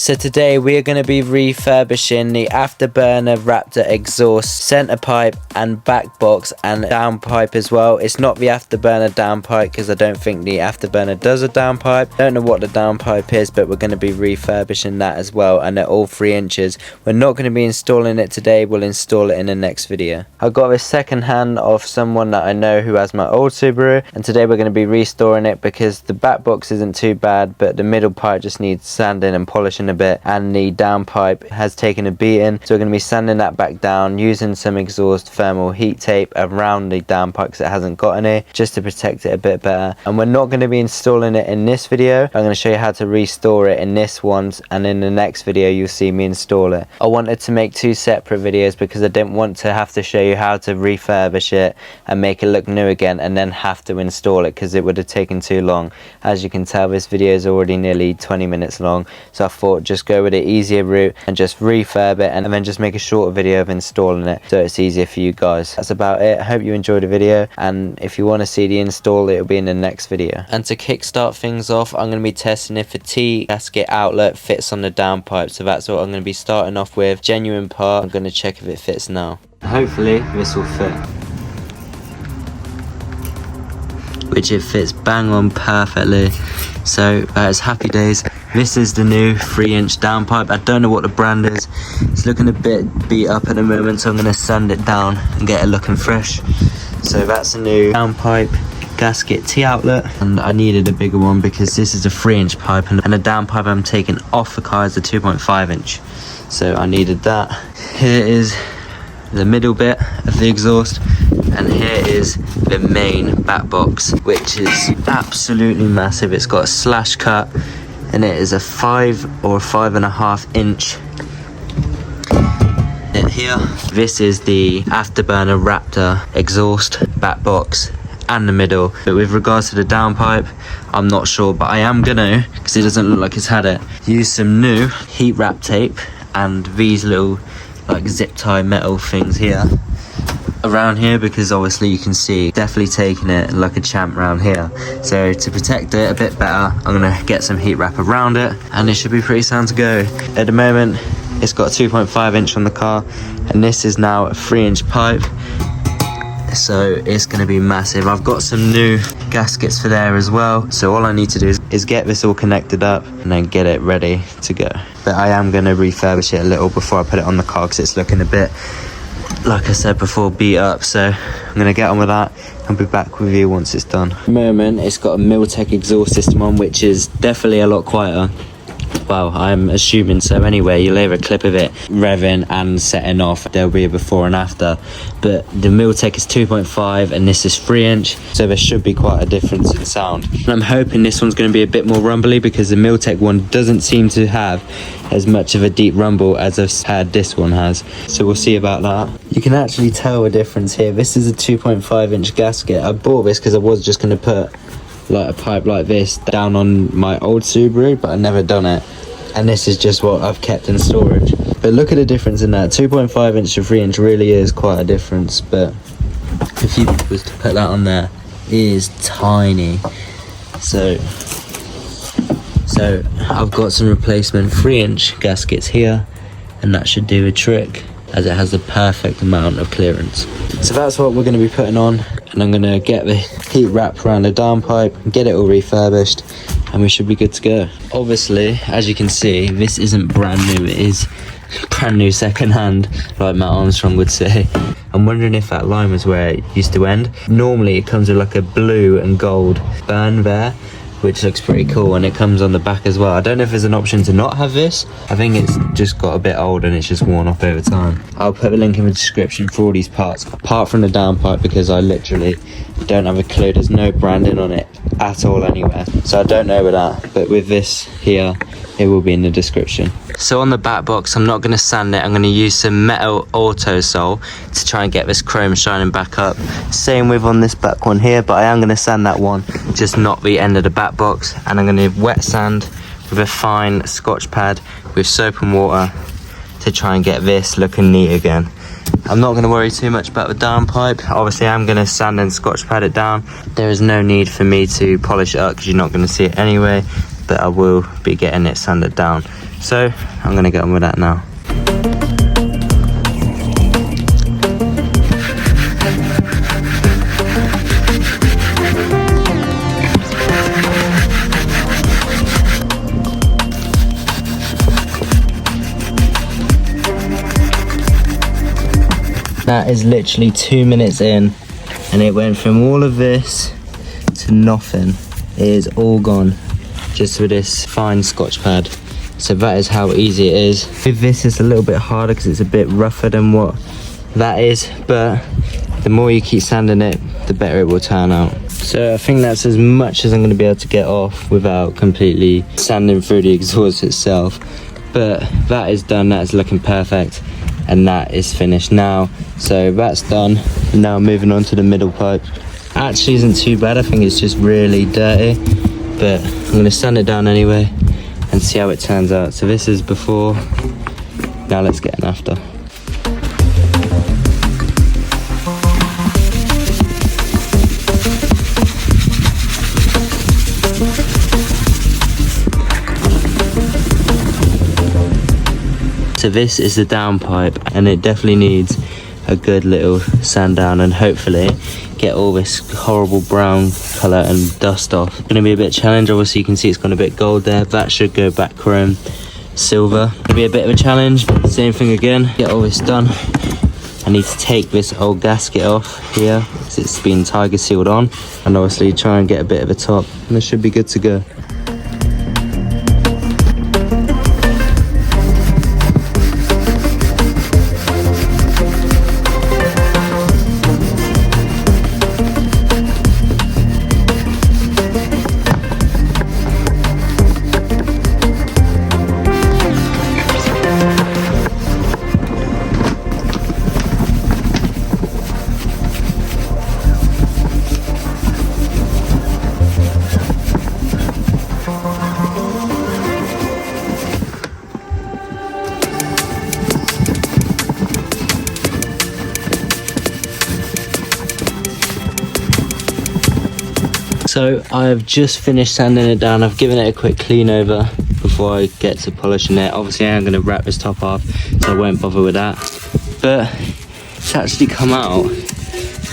So today we are going to be refurbishing the afterburner Raptor exhaust, center pipe and back box and downpipe as well. It's not the afterburner downpipe because I don't think the afterburner does a downpipe. Don't know what the downpipe is, but we're going to be refurbishing that as well, and they're all 3 inches. We're not going to be installing it today, we'll install it in the next video. I got this second hand of someone that I know who has my old Subaru, and today we're going to be restoring it because the back box isn't too bad, but the middle pipe just needs sanding and polishing a bit, and the downpipe has taken a beating, so we're going to be sanding that back down using some exhaust thermal heat tape around the downpipe because it hasn't got any, just to protect it a bit better. And we're not going to be installing it in this video. I'm going to show you how to restore it in this one, and in the next video you'll see me install it. I wanted to make 2 separate videos because I didn't want to have to show you how to refurbish it and make it look new again and then have to install it because it would have taken too long. As you can tell, this video is already nearly 20 minutes long, so I thought just go with the easier route and just refurb it and then just make a shorter video of installing it so it's easier for you guys. That's about it. I hope you enjoyed the video, and if you want to see the install, it'll be in the next video. And to kickstart things off, I'm going to be testing if the T gasket outlet fits on the downpipe, so that's what I'm going to be starting off with. Genuine part, I'm going to check if it fits now. Hopefully this will fit, which it fits bang on perfectly, so it's happy days. This is the new 3-inch downpipe. I don't know what the brand is, it's looking a bit beat up at the moment, so I'm going to sand it down and get it looking fresh. So that's a new downpipe gasket T outlet, and I needed a bigger one because this is a 3-inch pipe, and the downpipe I'm taking off the car is a 2.5 inch, so I needed that. Here is the middle bit of the exhaust, and here is the main back box, which is absolutely massive. It's got a slash cut and it is a 5 or 5.5 inch here. This is the afterburner Raptor exhaust, back box and the middle, but with regards to the downpipe I'm not sure, but I am gonna, because it doesn't look like it's had it, use some new heat wrap tape and these little like zip tie metal things here around here, because obviously you can see definitely taking it like a champ around here. So to protect it a bit better, I'm gonna get some heat wrap around it and it should be pretty sound to go. At the moment it's got a 2.5 inch on the car, and this is now a 3-inch pipe, so it's going to be massive. I've got some new gaskets for there as well, so all I need to do is get this all connected up and then get it ready to go. But I am going to refurbish it a little before I put it on the car because it's looking a bit, like I said before, beat up. So I'm going to get on with that and be back with you once it's done. At the moment it's got a Miltech exhaust system on, which is definitely a lot quieter. Well, I'm assuming so anyway. You'll hear a clip of it revving and setting off. There'll be a before and after, but the Miltech is 2.5 and this is 3-inch, so there should be quite a difference in sound. And I'm hoping this one's going to be a bit more rumbly because the Miltech one doesn't seem to have as much of a deep rumble as I've had this one has, so we'll see about that. You can actually tell a difference here. This is a 2.5 inch gasket. I bought this because I was just going to put like a pipe like this down on my old Subaru, but I've never done it, and this is just what I've kept in storage. But look at the difference in that. 2.5 inch to 3 inch really is quite a difference, but if you was to put that on there, it is tiny. So I've got some replacement 3-inch gaskets here, and that should do a trick as it has the perfect amount of clearance. So that's what we're going to be putting on, and I'm going to get the heat wrap around the downpipe, get it all refurbished, and we should be good to go. Obviously, as you can see, this isn't brand new, it is brand new second hand, like Matt Armstrong would say. I'm wondering if that line was where it used to end. Normally it comes with like a blue and gold burn there, which looks pretty cool, and it comes on the back as well. I don't know if there's an option to not have this. I think it's just got a bit old and it's just worn off over time. I'll put a link in the description for all these parts, apart from the downpipe, because I literally don't have a clue. There's no branding on it at all anywhere, so I don't know with that, but with this here it will be in the description. So on the back box, I'm not going to sand it, I'm going to use some metal auto sole to try and get this chrome shining back up. Same with on this back one here, but I am going to sand that one, just not the end of the back box, and I'm going to wet sand with a fine Scotch pad with soap and water to try and get this looking neat again. I'm not going to worry too much about the downpipe. Obviously I'm going to sand and Scotch pad it down. There is no need for me to polish it up because you're not going to see it anyway, but I will be getting it sanded down So I'm gonna get on with that now. That is literally 2 minutes in, and it went from all of this to nothing. It is all gone just with this fine Scotch pad. So that is how easy it is. With this it's a little bit harder because it's a bit rougher than what that is, but the more you keep sanding it, the better it will turn out. So I think that's as much as I'm going to be able to get off without completely sanding through the exhaust itself. But that is done, that is looking perfect, and that is finished now. So that's done. Now moving on to the middle pipe. Actually isn't too bad, I think it's just really dirty, but I'm going to sand it down anyway and see how it turns out. So this is before, now let's get an after. So this is the downpipe, and it definitely needs a good little sand down and hopefully get all this horrible brown colour and dust off. It's going to be a bit challenge. Obviously you can see it's got a bit gold there. That should go back chrome silver. It'll be a bit of a challenge. Same thing again, get all this done. I need to take this old gasket off here because it's been tiger sealed on, and obviously try and get a bit of a top, and it should be good to go. So I've just finished sanding it down. I've given it a quick clean over before I get to polishing it. Obviously I am going to wrap this top off, so I won't bother with that. But it's actually come out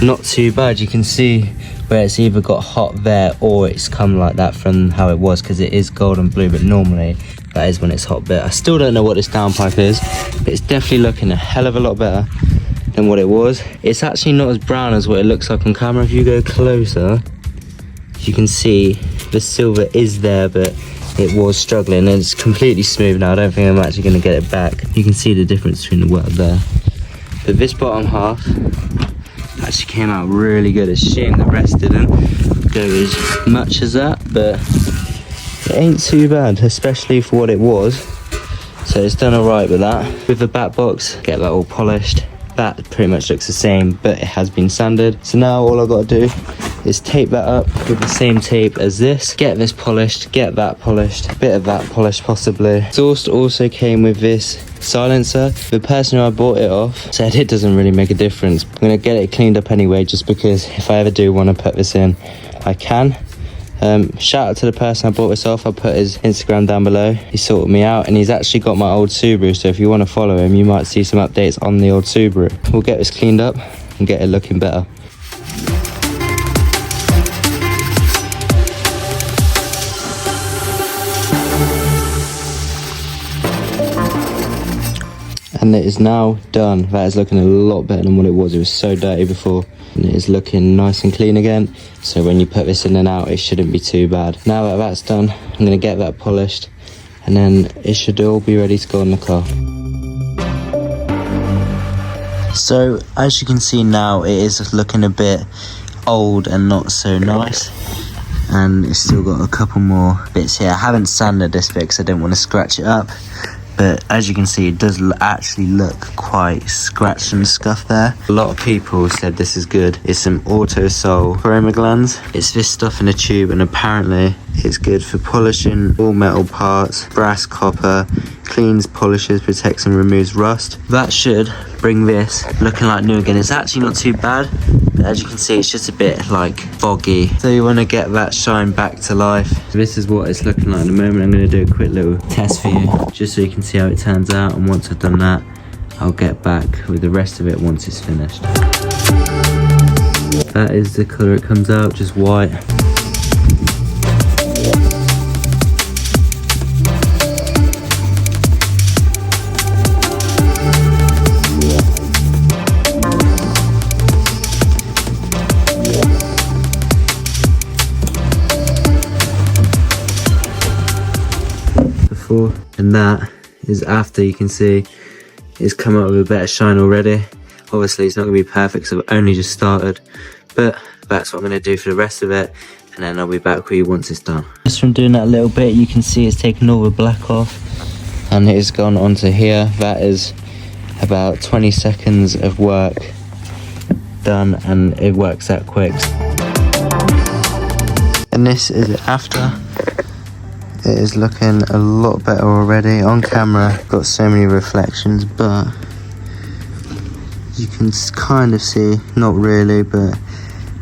not too bad. You can see where it's either got hot there or it's come like that from how it was, because it is golden blue, but normally that is when it's hot bit. I still don't know what this downpipe is, but it's definitely looking a hell of a lot better than what it was. It's actually not as brown as what it looks like on camera. If you go closer, you can see the silver is there, but it was struggling, and it's completely smooth now. I don't think I'm actually going to get it back. You can see the difference between the wet there. But this bottom half actually came out really good. It's a shame the rest didn't go as much as that, but it ain't too bad, especially for what it was. So it's done alright with that. With the back box, get that all polished. That pretty much looks the same, but it has been sanded. So now all I've got to do is tape that up with the same tape as this, get this polished, get that polished, a bit of that polished possibly. Exhaust also came with this silencer. The person who I bought it off said it doesn't really make a difference. I'm gonna get it cleaned up anyway, just because if I ever do want to put this in, I can. Shout out to the person I bought this off. I'll put his Instagram down below. He sorted me out, and he's actually got my old Subaru, so if you want to follow him, you might see some updates on the old Subaru. We'll get this cleaned up and get it looking better. And it is now done. That is looking a lot better than what it was. It was so dirty before, and it is looking nice and clean again. So when you put this in and out, it shouldn't be too bad. Now that that's done, I'm going to get that polished, and then it should all be ready to go in the car. So as you can see now, it is looking a bit old and not so nice, and it's still got a couple more bits here. I haven't sanded this bit because I didn't want to scratch it up, but as you can see, it does actually look quite scratched and scuffed there. A lot of people said this is good. It's some Autosol chroma glands. It's this stuff in a tube, and apparently it's good for polishing all metal parts, brass, copper, cleans, polishes, protects and removes rust. That should bring this looking like new again. It's actually not too bad, but as you can see, it's just a bit like foggy. So you want to get that shine back to life. This is what it's looking like at the moment. I'm going to do a quick little test for you, just so you can see how it turns out. And once I've done that, I'll get back with the rest of it once it's finished. That is the colour it comes out, just white. Before and that is after. You can see it's come up with a better shine already. Obviously it's not going to be perfect because I've only just started, but that's what I'm going to do for the rest of it, and then I'll be back with you once it's done. Just from doing that little bit, you can see it's taken all the black off and it has gone onto here. That is about 20 seconds of work done, and it works that quick. And this is it after. It is looking a lot better already. On camera, got so many reflections, but you can kind of see, not really, but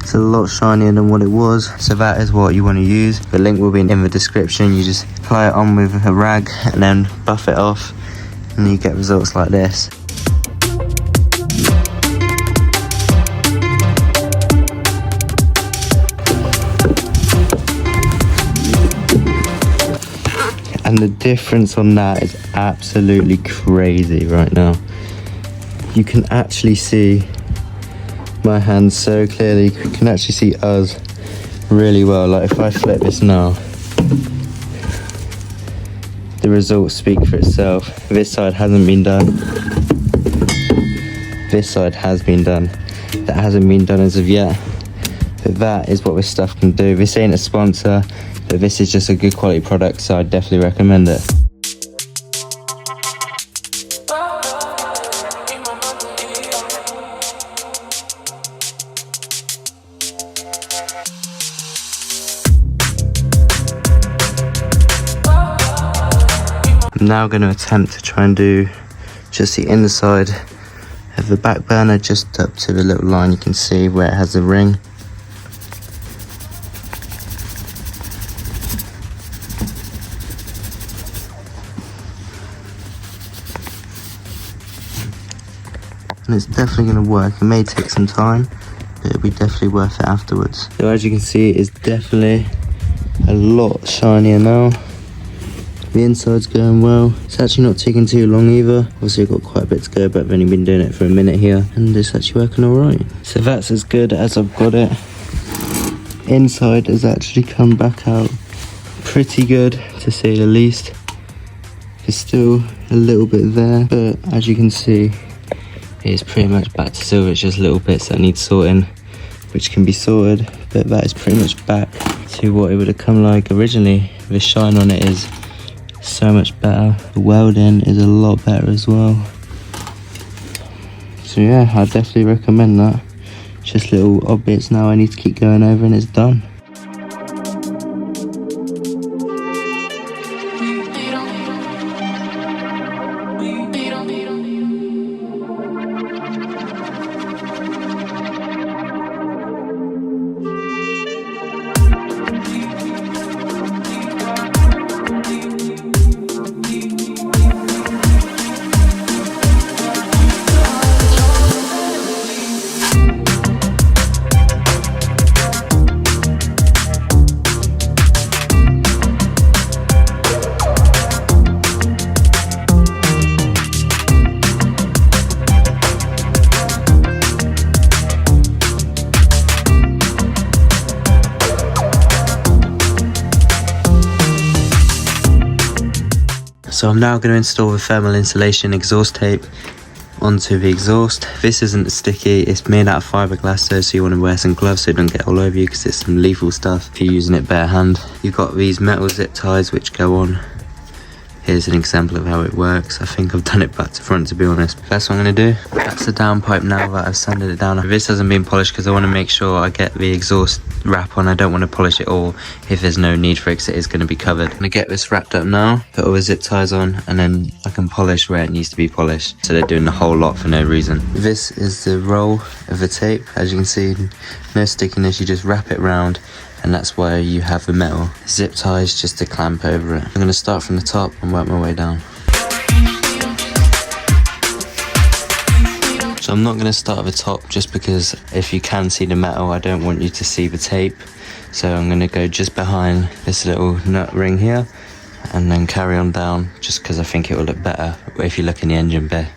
it's a lot shinier than what it was. So that is what you want to use. The link will be in the description. You just apply it on with a rag and then buff it off, and you get results like this. And the difference on that is absolutely crazy right now. You can actually see my hands so clearly. You can actually see us really well. Like if I flip this now, the results speak for itself. This side hasn't been done. This side has been done. That hasn't been done as of yet. But that is what this stuff can do. This ain't a sponsor, but this is just a good quality product, so I definitely recommend it. I'm now going to attempt to try and do just the inside of the back burner, just up to the little line you can see where it has the ring. And it's definitely going to work. It may take some time, but it'll be definitely worth it afterwards. So as you can see, it's definitely a lot shinier now. The inside's going well. It's actually not taking too long either. Obviously I've got quite a bit to go, but I've only been doing it for a minute here, and it's actually working alright. So that's as good as I've got it. Inside has actually come back out pretty good, to say the least. There's still a little bit there, but as you can see, it's pretty much back to silver. It's just little bits that need sorting, which can be sorted, but that is pretty much back to what it would have come like originally. The shine on it is so much better. The welding is a lot better as well. So yeah, I definitely recommend that. Just little odd bits now I need to keep going over, and it's done. So I'm now going to install the thermal insulation exhaust tape onto the exhaust. This isn't sticky, it's made out of fiberglass though, so you want to wear some gloves so it doesn't get all over you, because it's some lethal stuff if you're using it bare hand. You've got these metal zip ties which go on Here's an example of how it works. I think I've done it back to front, to be honest. That's what I'm going to do. That's the downpipe now that I've sanded it down. This hasn't been polished because I want to make sure I get the exhaust wrap on. I don't want to polish it all if there's no need for it, because it is going to be covered. I'm going to get this wrapped up now, put all the zip ties on, and then I can polish where it needs to be polished. So they're doing the whole lot for no reason. This is the roll of the tape. As you can see, no stickiness, you just wrap it round, and that's why you have the metal zip ties just to clamp over it. I'm going to start from the top and work my way down. So I'm not going to start at the top, just because if you can see the metal, I don't want you to see the tape. So I'm going to go just behind this little nut ring here and then carry on down, just because I think it will look better if you look in the engine bay.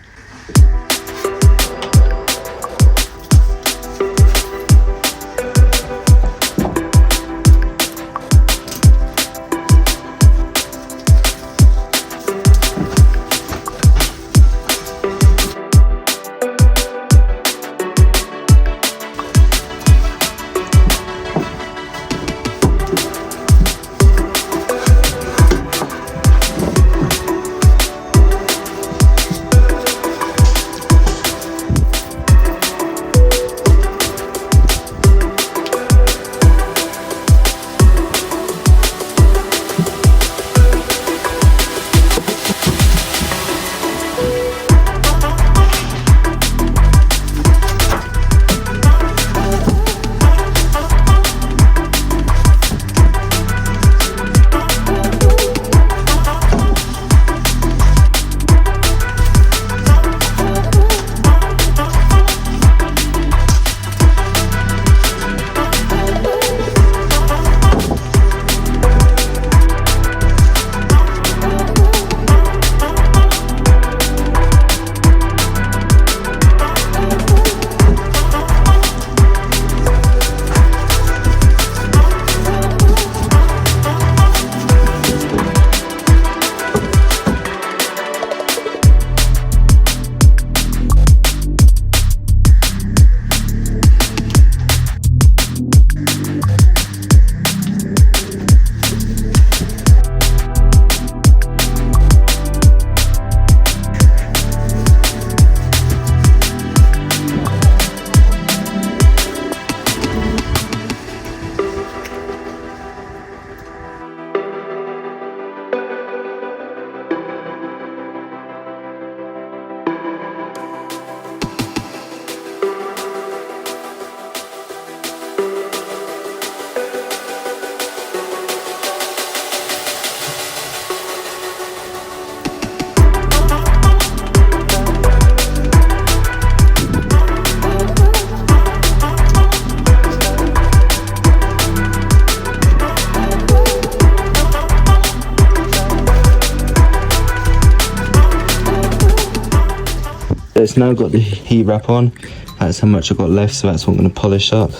It's now got the heat wrap on. That's how much I've got left, so that's what I'm going to polish up.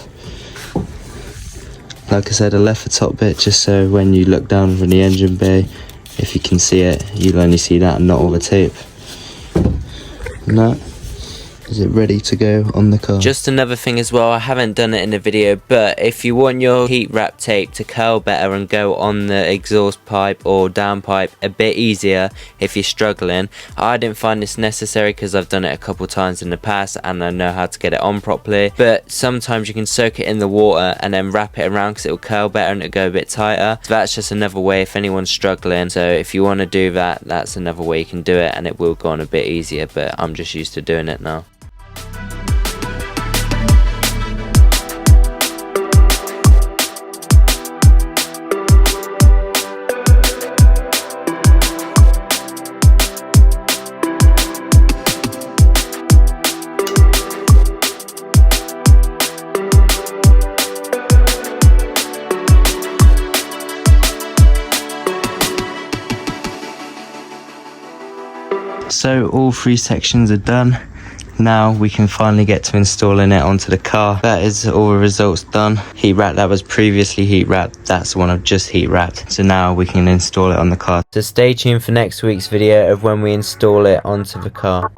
Like I said, I left the top bit just so when you look down from the engine bay, if you can see it, you'll only see that and not all the tape. And that is it ready to go on the car. Just another thing as well, I haven't done it in the video, but if you want your heat wrap tape to curl better and go on the exhaust pipe or downpipe a bit easier if you're struggling, I didn't find this necessary because I've done it a couple times in the past and I know how to get it on properly. But sometimes you can soak it in the water and then wrap it around because it will curl better and it'll go a bit tighter. So that's just another way if anyone's struggling. So if you want to do that, that's another way you can do it and it will go on a bit easier, but I'm just used to doing it now. So all three sections are done. Now we can finally get to installing it onto the car. That is all the results done. Heat wrap that was previously heat wrapped, that's the one I've just heat wrapped. So now we can install it on the car. So stay tuned for next week's video of when we install it onto the car.